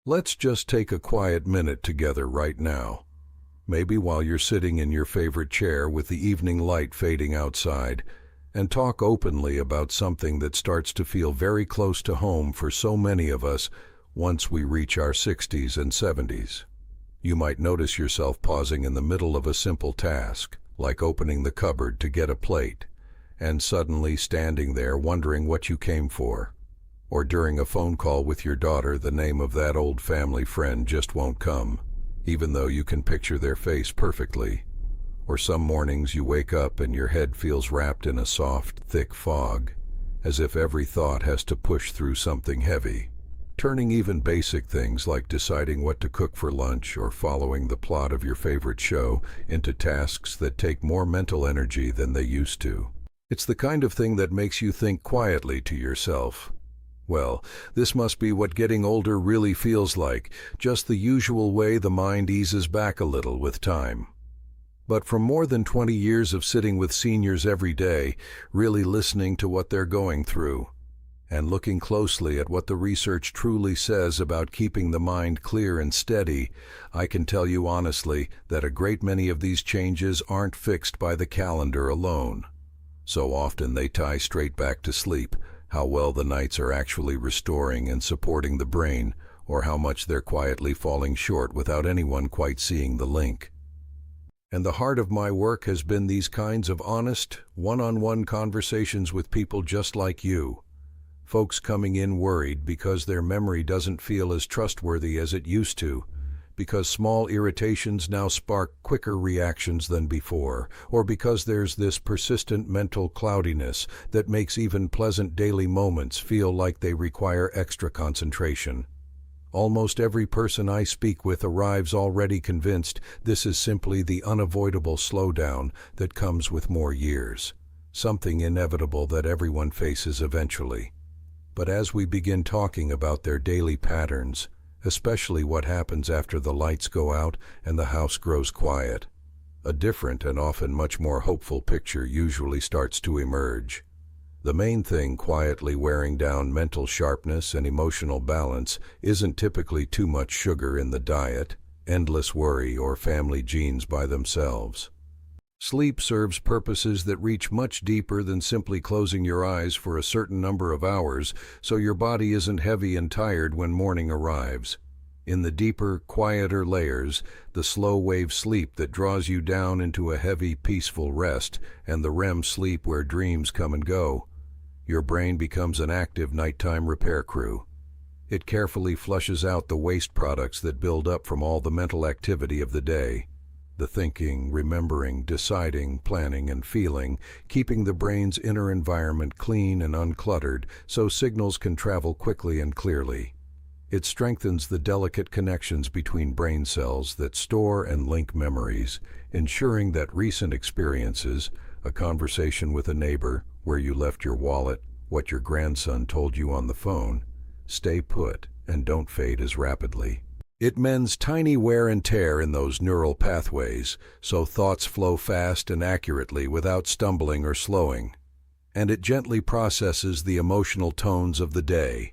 Let's just take a quiet minute together right now. Maybe while you're sitting in your favorite chair with the evening light fading outside, and talk openly about something that starts to feel very close to home for so many of us once we reach our 60s and 70s. You might notice yourself pausing in the middle of a simple task, like opening the cupboard to get a plate, and suddenly standing there wondering what you came for. Or during a phone call with your daughter, the name of that old family friend just won't come, even though you can picture their face perfectly. Or some mornings you wake up and your head feels wrapped in a soft, thick fog, as if every thought has to push through something heavy, turning even basic things like deciding what to cook for lunch or following the plot of your favorite show into tasks that take more mental energy than they used to. It's the kind of thing that makes you think quietly to yourself, well, this must be what getting older really feels like, just the usual way the mind eases back a little with time. But from more than 20 years of sitting with seniors every day, really listening to what they're going through, and looking closely at what the research truly says about keeping the mind clear and steady, I can tell you honestly that a great many of these changes aren't fixed by the calendar alone. So often they tie straight back to sleep, how well the nights are actually restoring and supporting the brain, or how much they're quietly falling short without anyone quite seeing the link. And the heart of my work has been these kinds of honest, one-on-one conversations with people just like you. Folks coming in worried because their memory doesn't feel as trustworthy as it used to, because small irritations now spark quicker reactions than before, or because there's this persistent mental cloudiness that makes even pleasant daily moments feel like they require extra concentration. Almost every person I speak with arrives already convinced this is simply the unavoidable slowdown that comes with more years, something inevitable that everyone faces eventually. But as we begin talking about their daily patterns, especially what happens after the lights go out and the house grows quiet, a different and often much more hopeful picture usually starts to emerge. The main thing quietly wearing down mental sharpness and emotional balance isn't typically too much sugar in the diet, endless worry, or family genes by themselves. Sleep serves purposes that reach much deeper than simply closing your eyes for a certain number of hours so your body isn't heavy and tired when morning arrives. In the deeper, quieter layers, the slow-wave sleep that draws you down into a heavy, peaceful rest, and the REM sleep where dreams come and go, your brain becomes an active nighttime repair crew. It carefully flushes out the waste products that build up from all the mental activity of the day. The thinking, remembering, deciding, planning, and feeling, keeping the brain's inner environment clean and uncluttered so signals can travel quickly and clearly. It strengthens the delicate connections between brain cells that store and link memories, ensuring that recent experiences, a conversation with a neighbor, where you left your wallet, what your grandson told you on the phone, stay put and don't fade as rapidly. It mends tiny wear and tear in those neural pathways, so thoughts flow fast and accurately without stumbling or slowing. And it gently processes the emotional tones of the day,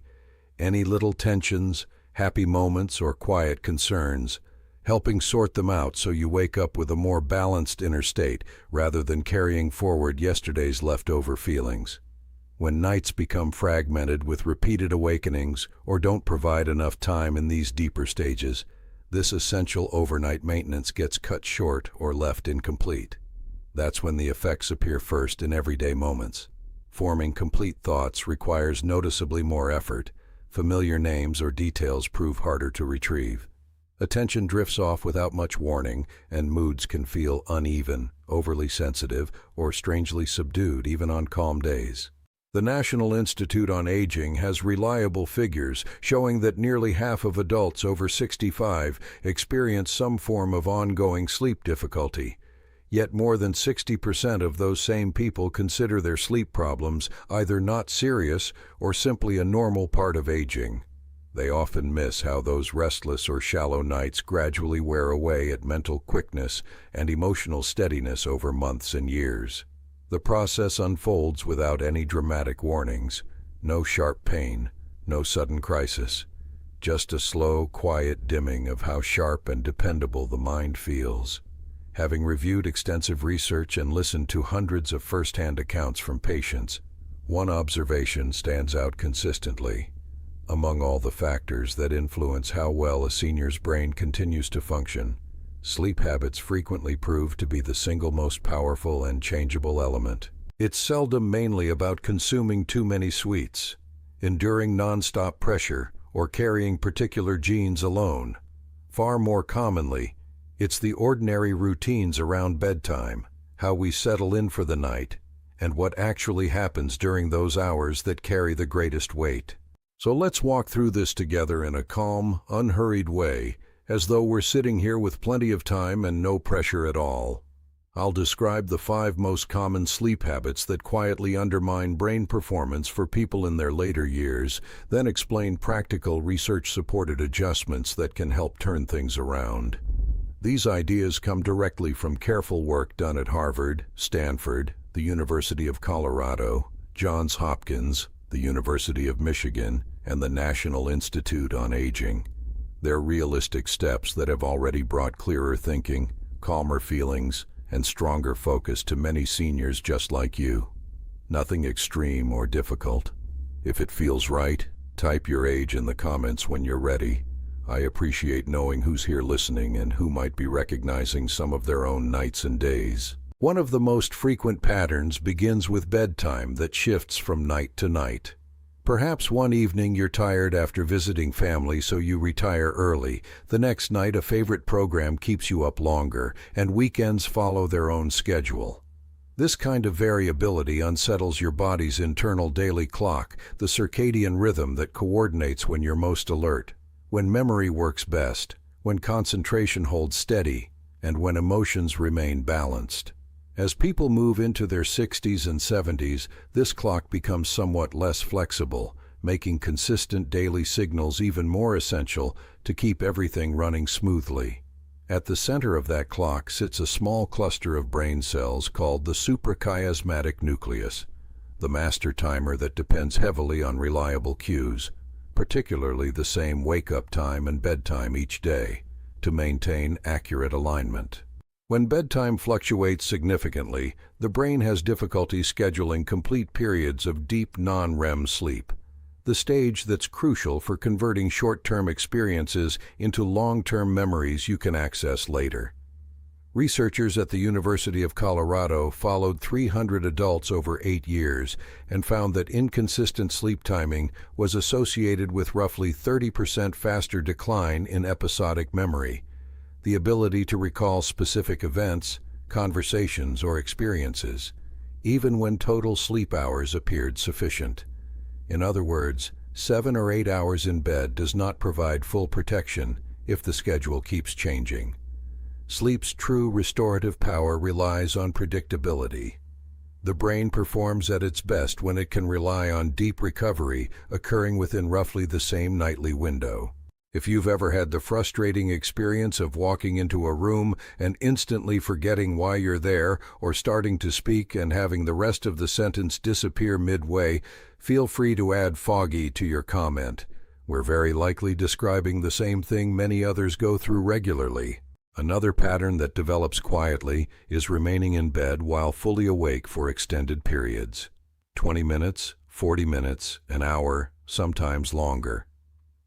any little tensions, happy moments, or quiet concerns, helping sort them out so you wake up with a more balanced inner state rather than carrying forward yesterday's leftover feelings. When nights become fragmented with repeated awakenings or don't provide enough time in these deeper stages, this essential overnight maintenance gets cut short or left incomplete. That's when the effects appear first in everyday moments. Forming complete thoughts requires noticeably more effort. Familiar names or details prove harder to retrieve. Attention drifts off without much warning, and moods can feel uneven, overly sensitive, or strangely subdued even on calm days. The National Institute on Aging has reliable figures showing that nearly half of adults over 65 experience some form of ongoing sleep difficulty. Yet more than 60% of those same people consider their sleep problems either not serious or simply a normal part of aging. They often miss how those restless or shallow nights gradually wear away at mental quickness and emotional steadiness over months and years. The process unfolds without any dramatic warnings, no sharp pain, no sudden crisis. just a slow, quiet dimming of how sharp and dependable the mind feels. Having reviewed extensive research and listened to hundreds of first-hand accounts from patients, one observation stands out consistently. Among all the factors that influence how well a senior's brain continues to function, sleep habits frequently prove to be the single most powerful and changeable element. It's seldom mainly about consuming too many sweets, enduring non-stop pressure, or carrying particular genes alone. Far more commonly, it's the ordinary routines around bedtime, how we settle in for the night, and what actually happens during those hours that carry the greatest weight. So let's walk through this together in a calm, unhurried way, as though we're sitting here with plenty of time and no pressure at all. I'll describe the 5 most common sleep habits that quietly undermine brain performance for people in their later years, then explain practical research-supported adjustments that can help turn things around. These ideas come directly from careful work done at Harvard, Stanford, the University of Colorado, Johns Hopkins, the University of Michigan, and the National Institute on Aging. They're realistic steps that have already brought clearer thinking, calmer feelings, and stronger focus to many seniors just like you. Nothing extreme or difficult. If it feels right, type your age in the comments when you're ready. I appreciate knowing who's here listening and who might be recognizing some of their own nights and days. One of the most frequent patterns begins with bedtime that shifts from night to night. Perhaps one evening you're tired after visiting family, so you retire early. The next night a favorite program keeps you up longer, and weekends follow their own schedule. This kind of variability unsettles your body's internal daily clock, the circadian rhythm that coordinates when you're most alert, when memory works best, when concentration holds steady, and when emotions remain balanced. As people move into their 60s and 70s, this clock becomes somewhat less flexible, making consistent daily signals even more essential to keep everything running smoothly. At the center of that clock sits a small cluster of brain cells called the suprachiasmatic nucleus, the master timer that depends heavily on reliable cues, particularly the same wake-up time and bedtime each day, to maintain accurate alignment. When bedtime fluctuates significantly, the brain has difficulty scheduling complete periods of deep non-REM sleep, the stage that's crucial for converting short-term experiences into long-term memories you can access later. Researchers at the University of Colorado followed 300 adults over 8 years and found that inconsistent sleep timing was associated with roughly 30% faster decline in episodic memory, the ability to recall specific events, conversations, or experiences, even when total sleep hours appeared sufficient. In other words, 7 or 8 hours in bed does not provide full protection if the schedule keeps changing. Sleep's true restorative power relies on predictability. The brain performs at its best when it can rely on deep recovery occurring within roughly the same nightly window. If you've ever had the frustrating experience of walking into a room and instantly forgetting why you're there, or starting to speak and having the rest of the sentence disappear midway, feel free to add foggy to your comment. We're very likely describing the same thing many others go through regularly. Another pattern that develops quietly is remaining in bed while fully awake for extended periods. 20 minutes, 40 minutes, an hour, sometimes longer.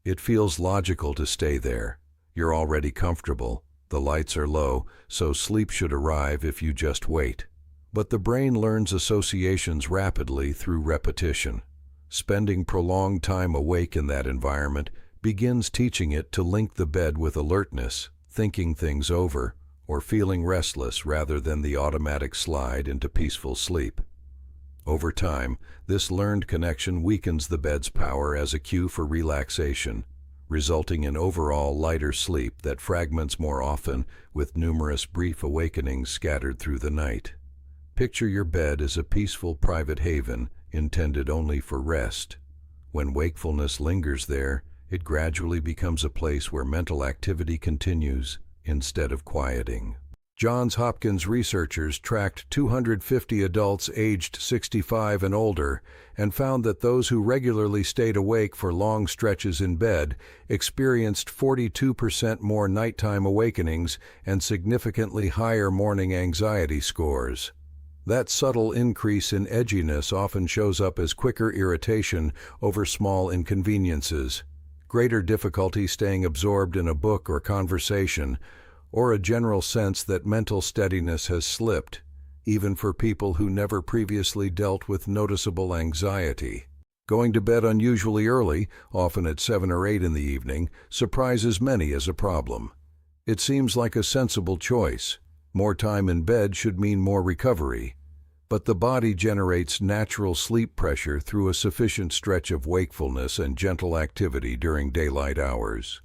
It feels logical to stay there. You're already comfortable, the lights are low, so sleep should arrive if you just wait. But the brain learns associations rapidly through repetition. Spending prolonged time awake in that environment begins teaching it to link the bed with alertness, thinking things over, or feeling restless rather than the automatic slide into peaceful sleep. Over time, this learned connection weakens the bed's power as a cue for relaxation, resulting in overall lighter sleep that fragments more often, with numerous brief awakenings scattered through the night. Picture your bed as a peaceful private haven intended only for rest. When wakefulness lingers there, it gradually becomes a place where mental activity continues instead of quieting. Johns Hopkins researchers tracked 250 adults aged 65 and older and found that those who regularly stayed awake for long stretches in bed experienced 42% more nighttime awakenings and significantly higher morning anxiety scores. That subtle increase in edginess often shows up as quicker irritation over small inconveniences, greater difficulty staying absorbed in a book or conversation, or a general sense that mental steadiness has slipped, even for people who never previously dealt with noticeable anxiety. Going to bed unusually early, often at 7 or 8 in the evening, surprises many as a problem. It seems like a sensible choice. More time in bed should mean more recovery. But the body generates natural sleep pressure through a sufficient stretch of wakefulness and gentle activity during daylight hours.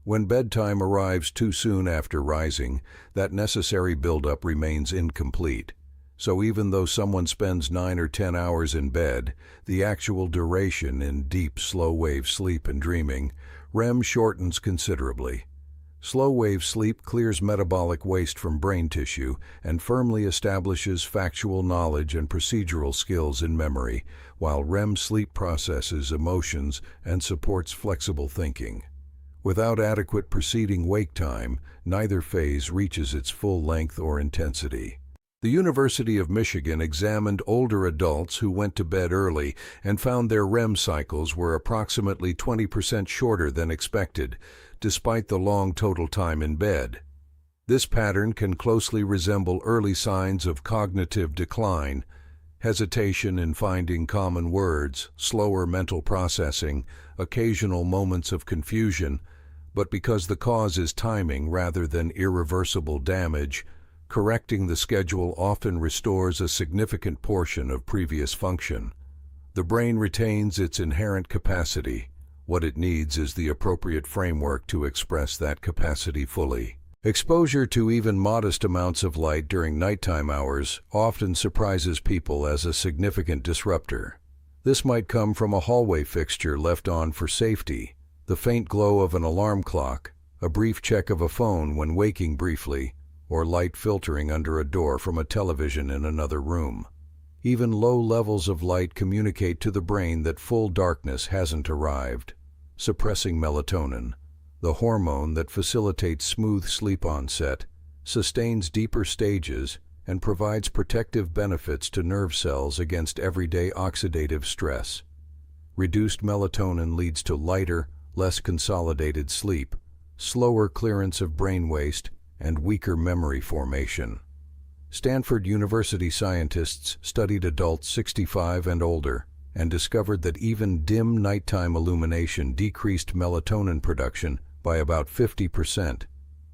When bedtime arrives too soon after rising, that necessary buildup remains incomplete. So even though someone spends 9 or 10 hours in bed, the actual duration in deep, slow-wave sleep and dreaming, REM, shortens considerably. Slow-wave sleep clears metabolic waste from brain tissue and firmly establishes factual knowledge and procedural skills in memory, while REM sleep processes emotions and supports flexible thinking. Without adequate preceding wake time, neither phase reaches its full length or intensity. The University of Michigan examined older adults who went to bed early and found their REM cycles were approximately 20% shorter than expected, despite the long total time in bed. This pattern can closely resemble early signs of cognitive decline, hesitation in finding common words, slower mental processing, occasional moments of confusion, but because the cause is timing rather than irreversible damage, correcting the schedule often restores a significant portion of previous function. The brain retains its inherent capacity. What it needs is the appropriate framework to express that capacity fully. Exposure to even modest amounts of light during nighttime hours often surprises people as a significant disruptor. This might come from a hallway fixture left on for safety, the faint glow of an alarm clock, a brief check of a phone when waking briefly, or light filtering under a door from a television in another room. Even low levels of light communicate to the brain that full darkness hasn't arrived, suppressing melatonin, the hormone that facilitates smooth sleep onset, sustains deeper stages, and provides protective benefits to nerve cells against everyday oxidative stress. Reduced melatonin leads to lighter, less consolidated sleep, slower clearance of brain waste, and weaker memory formation. Stanford University scientists studied adults 65 and older and discovered that even dim nighttime illumination decreased melatonin production by about 50%,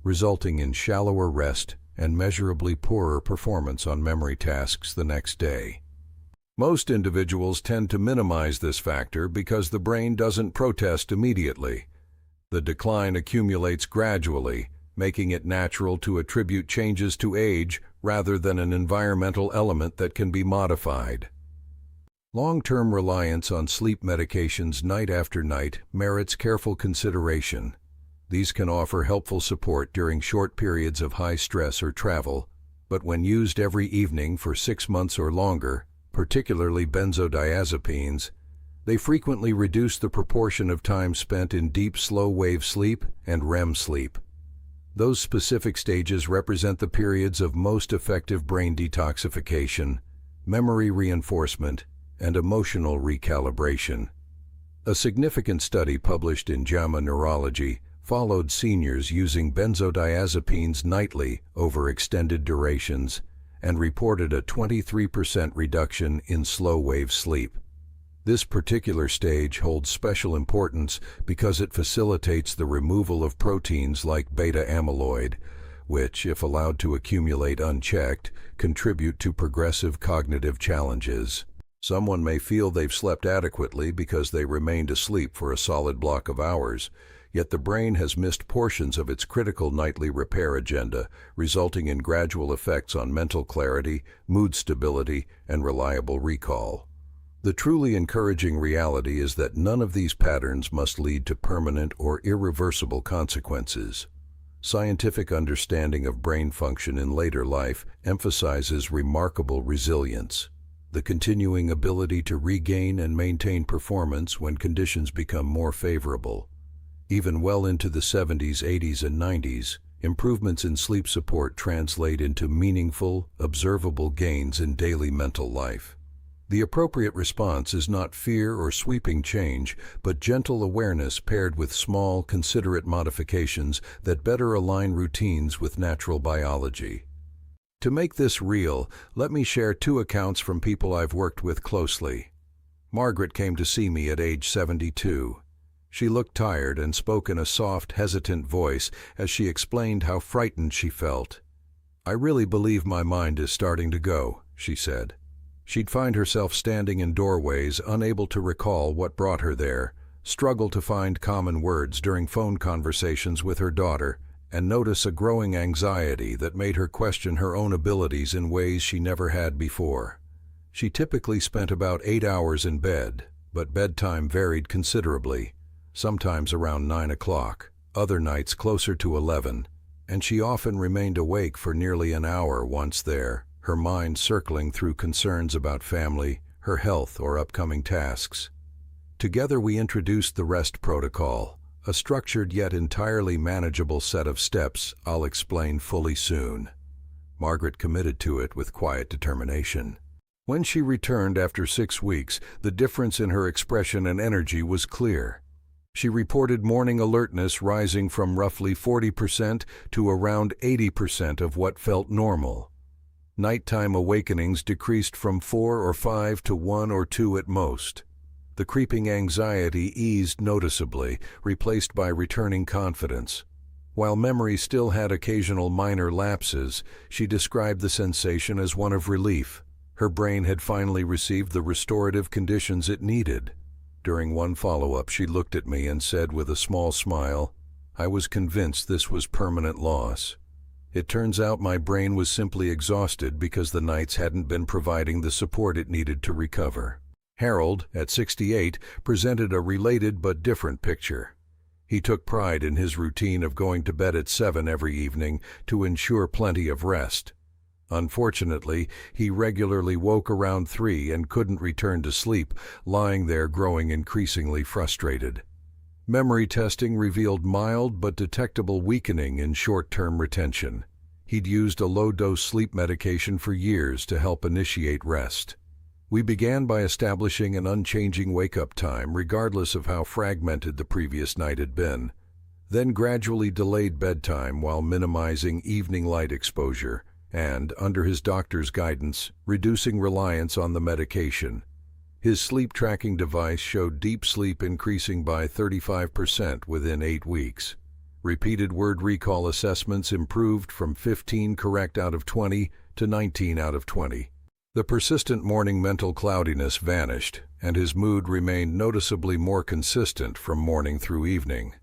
resulting in shallower rest and measurably poorer performance on memory tasks the next day. Most individuals tend to minimize this factor because the brain doesn't protest immediately. The decline accumulates gradually, making it natural to attribute changes to age rather than an environmental element that can be modified. Long-term reliance on sleep medications night after night merits careful consideration. These can offer helpful support during short periods of high stress or travel, but when used every evening for 6 months or longer, particularly benzodiazepines, they frequently reduce the proportion of time spent in deep slow-wave sleep and REM sleep. Those specific stages represent the periods of most effective brain detoxification, memory reinforcement, and emotional recalibration. A significant study published in JAMA Neurology followed seniors using benzodiazepines nightly over extended durations and reported a 23% reduction in slow-wave sleep. This particular stage holds special importance because it facilitates the removal of proteins like beta-amyloid, which, if allowed to accumulate unchecked, contribute to progressive cognitive challenges. Someone may feel they've slept adequately because they remained asleep for a solid block of hours, yet the brain has missed portions of its critical nightly repair agenda, resulting in gradual effects on mental clarity, mood stability, and reliable recall. The truly encouraging reality is that none of these patterns must lead to permanent or irreversible consequences. Scientific understanding of brain function in later life emphasizes remarkable resilience, the continuing ability to regain and maintain performance when conditions become more favorable. Even well into the 70s, 80s, and 90s, improvements in sleep support translate into meaningful, observable gains in daily mental life. The appropriate response is not fear or sweeping change, but gentle awareness paired with small, considerate modifications that better align routines with natural biology. To make this real, let me share two accounts from people I've worked with closely. Margaret came to see me at age 72. She looked tired and spoke in a soft, hesitant voice as she explained how frightened she felt. "I really believe my mind is starting to go," she said. She'd find herself standing in doorways, unable to recall what brought her there, struggle to find common words during phone conversations with her daughter, and notice a growing anxiety that made her question her own abilities in ways she never had before. She typically spent about 8 hours in bed, but bedtime varied considerably, sometimes around 9 o'clock, other nights closer to 11, and she often remained awake for nearly an hour once there, her mind circling through concerns about family, her health, or upcoming tasks. Together we introduced the REST protocol, a structured yet entirely manageable set of steps I'll explain fully soon. Margaret committed to it with quiet determination. When she returned after 6 weeks, the difference in her expression and energy was clear. She reported morning alertness rising from roughly 40% to around 80% of what felt normal. Nighttime awakenings decreased from 4 or 5 to 1 or 2 at most. The creeping anxiety eased noticeably, replaced by returning confidence. While memory still had occasional minor lapses, she described the sensation as one of relief. Her brain had finally received the restorative conditions it needed. During one follow-up, she looked at me and said with a small smile, "I was convinced this was permanent loss. It turns out my brain was simply exhausted because the nights hadn't been providing the support it needed to recover." Harold, at 68, presented a related but different picture. He took pride in his routine of going to bed at 7 every evening to ensure plenty of rest. Unfortunately, he regularly woke around 3 and couldn't return to sleep, lying there growing increasingly frustrated. Memory testing revealed mild but detectable weakening in short-term retention. He'd used a low-dose sleep medication for years to help initiate rest. We began by establishing an unchanging wake-up time, regardless of how fragmented the previous night had been, then gradually delayed bedtime while minimizing evening light exposure, and, under his doctor's guidance, reducing reliance on the medication. His sleep tracking device showed deep sleep increasing by 35% within 8 weeks. Repeated word recall assessments improved from 15 correct out of 20 to 19 out of 20. The persistent morning mental cloudiness vanished, and his mood remained noticeably more consistent from morning through evening.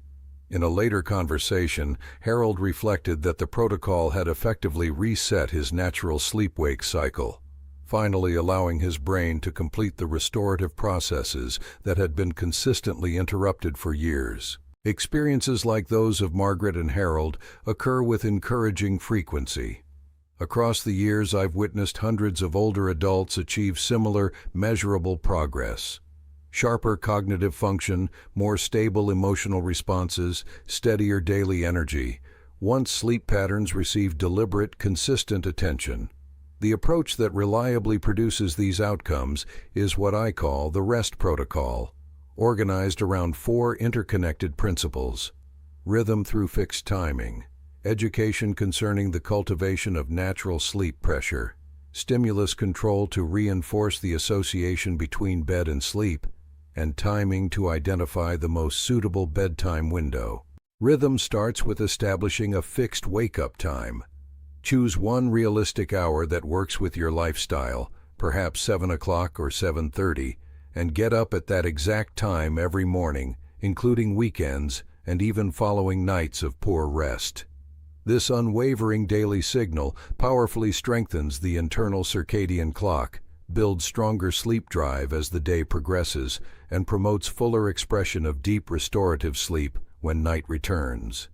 In a later conversation, Harold reflected that the protocol had effectively reset his natural sleep-wake cycle, finally allowing his brain to complete the restorative processes that had been consistently interrupted for years. Experiences like those of Margaret and Harold occur with encouraging frequency. Across the years, I've witnessed hundreds of older adults achieve similar, measurable progress. Sharper cognitive function, more stable emotional responses, steadier daily energy. Once sleep patterns receive deliberate, consistent attention. The approach that reliably produces these outcomes is what I call the REST protocol, organized around 4 interconnected principles: rhythm through fixed timing, education concerning the cultivation of natural sleep pressure, stimulus control to reinforce the association between bed and sleep, and timing to identify the most suitable bedtime window. Rhythm starts with establishing a fixed wake-up time. Choose one realistic hour that works with your lifestyle, perhaps 7 o'clock or 7:30, and get up at that exact time every morning, including weekends and even following nights of poor rest. This unwavering daily signal powerfully strengthens the internal circadian clock, builds stronger sleep drive as the day progresses, and promotes fuller expression of deep restorative sleep when night returns.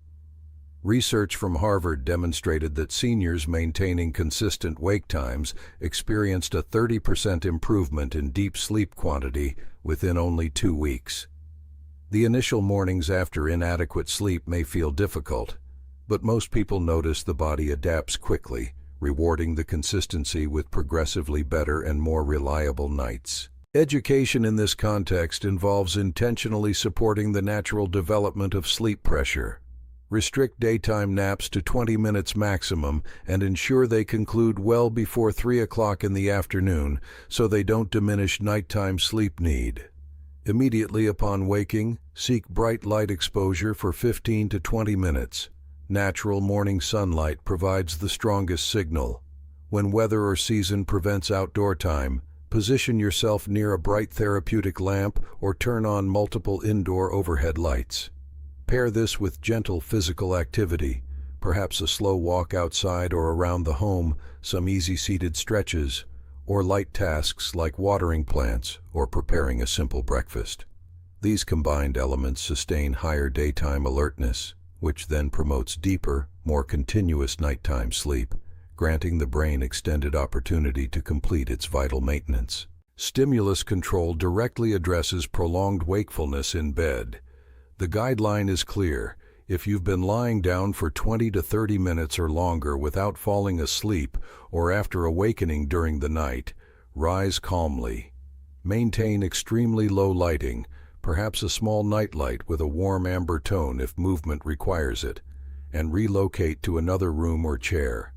Research from Harvard demonstrated that seniors maintaining consistent wake times experienced a 30% improvement in deep sleep quantity within only 2 weeks. The initial mornings after inadequate sleep may feel difficult, but most people notice the body adapts quickly, rewarding the consistency with progressively better and more reliable nights. Education in this context involves intentionally supporting the natural development of sleep pressure. Restrict daytime naps to 20 minutes maximum and ensure they conclude well before 3 o'clock in the afternoon so they don't diminish nighttime sleep need. Immediately upon waking, seek bright light exposure for 15 to 20 minutes. Natural morning sunlight provides the strongest signal. When weather or season prevents outdoor time, position yourself near a bright therapeutic lamp or turn on multiple indoor overhead lights. Pair this with gentle physical activity, perhaps a slow walk outside or around the home, some easy seated stretches, or light tasks like watering plants or preparing a simple breakfast. These combined elements sustain higher daytime alertness, which then promotes deeper, more continuous nighttime sleep, granting the brain extended opportunity to complete its vital maintenance. Stimulus control directly addresses prolonged wakefulness in bed. The guideline is clear. If you've been lying down for 20 to 30 minutes or longer without falling asleep or after awakening during the night, rise calmly. Maintain extremely low lighting, perhaps a small nightlight with a warm amber tone if movement requires it, and relocate to another room or chair.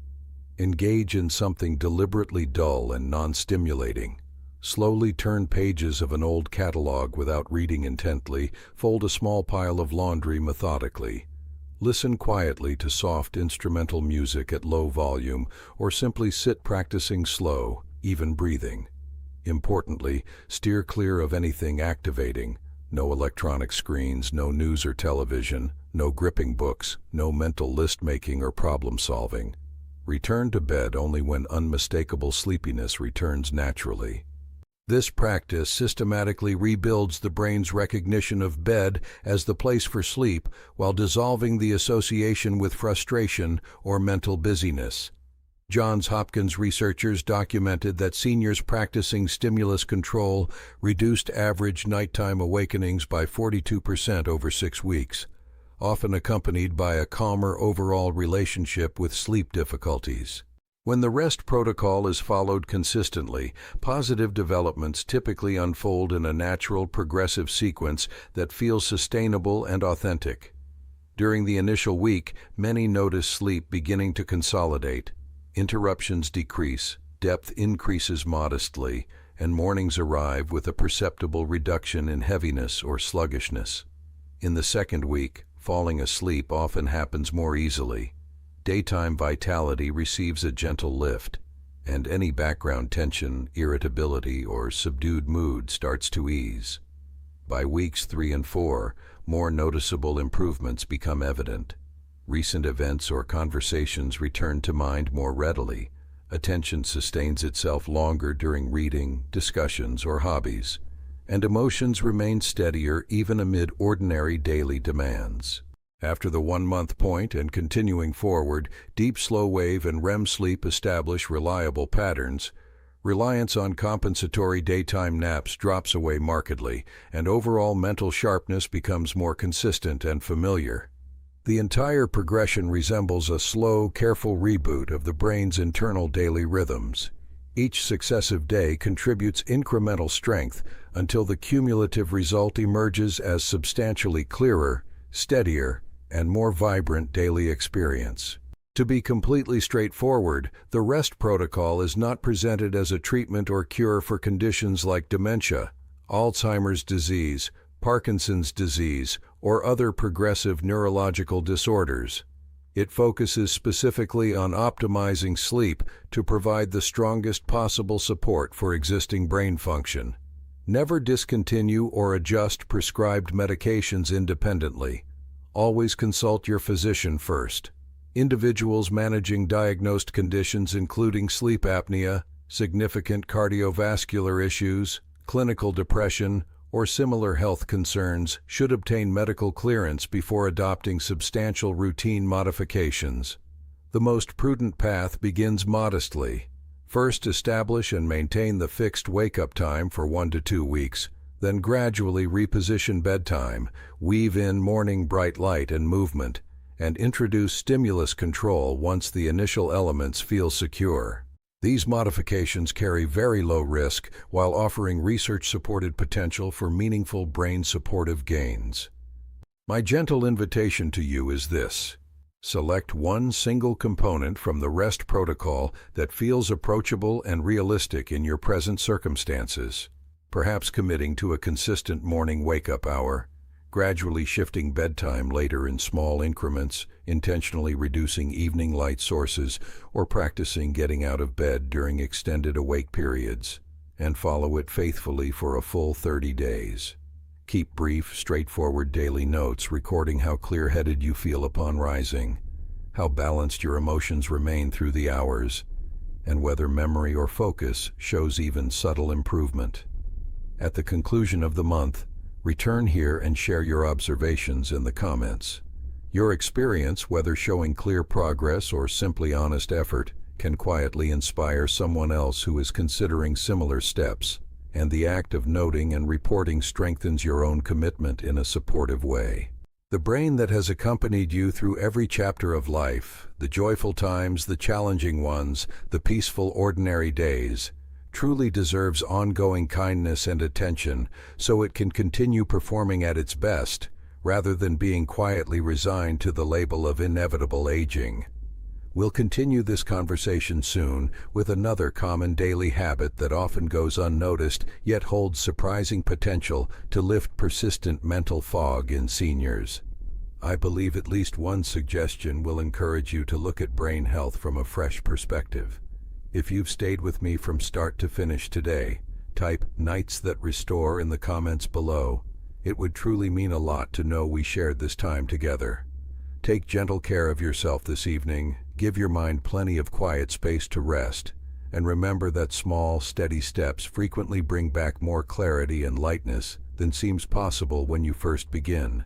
Engage in something deliberately dull and non-stimulating. Slowly turn pages of an old catalog without reading intently, fold a small pile of laundry methodically. Listen quietly to soft instrumental music at low volume, or simply sit practicing slow, even breathing. Importantly, steer clear of anything activating. No electronic screens, no news or television, no gripping books, no mental list-making or problem-solving. Return to bed only when unmistakable sleepiness returns naturally. This practice systematically rebuilds the brain's recognition of bed as the place for sleep while dissolving the association with frustration or mental busyness. Johns Hopkins researchers documented that seniors practicing stimulus control reduced average nighttime awakenings by 42% over 6 weeks, often accompanied by a calmer overall relationship with sleep difficulties. When the rest protocol is followed consistently, positive developments typically unfold in a natural, progressive sequence that feels sustainable and authentic. During the initial week, many notice sleep beginning to consolidate. Interruptions decrease, depth increases modestly, and mornings arrive with a perceptible reduction in heaviness or sluggishness. In the second week, falling asleep often happens more easily. Daytime vitality receives a gentle lift, and any background tension, irritability, or subdued mood starts to ease. By weeks 3 and 4, more noticeable improvements become evident. Recent events or conversations return to mind more readily. Attention sustains itself longer during reading, discussions, or hobbies, and emotions remain steadier even amid ordinary daily demands. After the 1-month point and continuing forward, deep slow wave and REM sleep establish reliable patterns. Reliance on compensatory daytime naps drops away markedly, and overall mental sharpness becomes more consistent and familiar. The entire progression resembles a slow, careful reboot of the brain's internal daily rhythms. Each successive day contributes incremental strength until the cumulative result emerges as substantially clearer, steadier, and more vibrant daily experience. To be completely straightforward, the REST protocol is not presented as a treatment or cure for conditions like dementia, Alzheimer's disease, Parkinson's disease, or other progressive neurological disorders. It focuses specifically on optimizing sleep to provide the strongest possible support for existing brain function. Never discontinue or adjust prescribed medications independently. Always consult your physician first. Individuals managing diagnosed conditions including sleep apnea, significant cardiovascular issues, clinical depression, or similar health concerns should obtain medical clearance before adopting substantial routine modifications. The most prudent path begins modestly. First, establish and maintain the fixed wake-up time for 1 to 2 weeks, then gradually reposition bedtime, weave in morning bright light and movement, and introduce stimulus control once the initial elements feel secure. These modifications carry very low risk while offering research-supported potential for meaningful brain-supportive gains. My gentle invitation to you is this: select one single component from the REST protocol that feels approachable and realistic in your present circumstances, perhaps committing to a consistent morning wake-up hour, gradually shifting bedtime later in small increments, intentionally reducing evening light sources, or practicing getting out of bed during extended awake periods, and follow it faithfully for a full 30 days. Keep brief, straightforward daily notes recording how clear-headed you feel upon rising, how balanced your emotions remain through the hours, and whether memory or focus shows even subtle improvement. At the conclusion of the month, return here and share your observations in the comments. Your experience, whether showing clear progress or simply honest effort, can quietly inspire someone else who is considering similar steps, and the act of noting and reporting strengthens your own commitment in a supportive way. The brain that has accompanied you through every chapter of life, the joyful times, the challenging ones, the peaceful ordinary days, truly deserves ongoing kindness and attention so it can continue performing at its best, rather than being quietly resigned to the label of inevitable aging. We'll continue this conversation soon with another common daily habit that often goes unnoticed yet holds surprising potential to lift persistent mental fog in seniors. I believe at least one suggestion will encourage you to look at brain health from a fresh perspective. If you've stayed with me from start to finish today, type "Nights That Restore" in the comments below. It would truly mean a lot to know we shared this time together. Take gentle care of yourself this evening, give your mind plenty of quiet space to rest, and remember that small, steady steps frequently bring back more clarity and lightness than seems possible when you first begin.